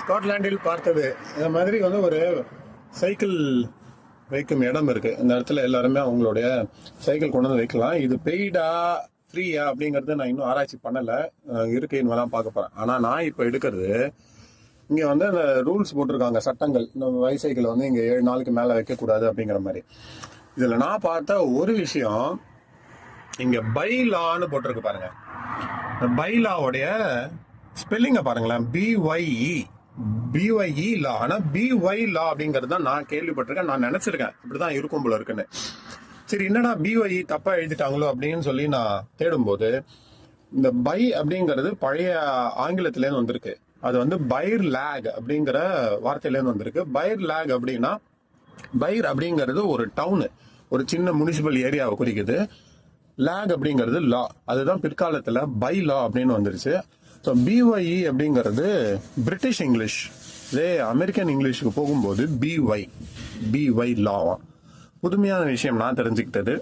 ஸ்காட்லாண்டில் பார்த்தது இந்த மாதிரி வந்து ஒரு சைக்கிள் வைக்கும் இடம் இருக்கு. இந்த இடத்துல எல்லாருமே அவங்களுடைய சைக்கிள் கொண்டு வந்து வைக்கலாம். இது பெய்டா ஃப்ரீயா அப்படிங்கறது நான் இன்னும் ஆராய்ச்சி பண்ணல. இருக்கு இனிமேதான் பார்க்க போறேன். ஆனா நான் இப்ப எடுக்கிறது இங்க வந்து அந்த ரூல்ஸ் போட்டிருக்காங்க, சட்டங்கள். இந்த பைசைக்கிள் வந்து இங்க 7 நாளுக்கு மேல வைக்க கூடாது அப்படிங்கிற மாதிரி. இதுல நான் பார்த்த ஒரு விஷயம், இங்க பைலான்னு போட்டிருக்கு பாருங்க. இந்த பைலாவுடைய ஸ்பெல்லிங்க பாருங்களேன். பிஒய்இ லா. ஆனா பிஒய் லா அப்படிங்கிறது தான் நான் கேள்விப்பட்டிருக்கேன். நான் நினைச்சிருக்கேன் இப்படிதான் இருக்கும் போல இருக்குன்னு. சரி, என்னடா பிஒய்இ தப்பா எழுதிட்டாங்களோ அப்படின்னு சொல்லி நான் தேடும்போது, இந்த பை அப்படிங்கிறது பழைய ஆங்கிலத்திலேருந்து வந்திருக்கு. அது வந்து பைர் லேக் அப்படிங்கிற வார்த்தையிலேருந்து வந்திருக்கு. பைர் லேக் அப்படின்னா, பைர் அப்படிங்கிறது ஒரு டவுனு, ஒரு சின்ன முனிசிபல் ஏரியாவை குறிக்குது. லேக் அப்படிங்கிறது லா. அதுதான் பிற்காலத்துல பை லா அப்படின்னு வந்துருச்சு. ஸோ பிஒய்இ அப்படிங்கிறது பிரிட்டிஷ் இங்கிலீஷ். இதே அமெரிக்கன் இங்கிலீஷுக்கு போகும்போது பிஒய் லாவா. புதுமையான விஷயம் நான் தெரிஞ்சுக்கிட்டது.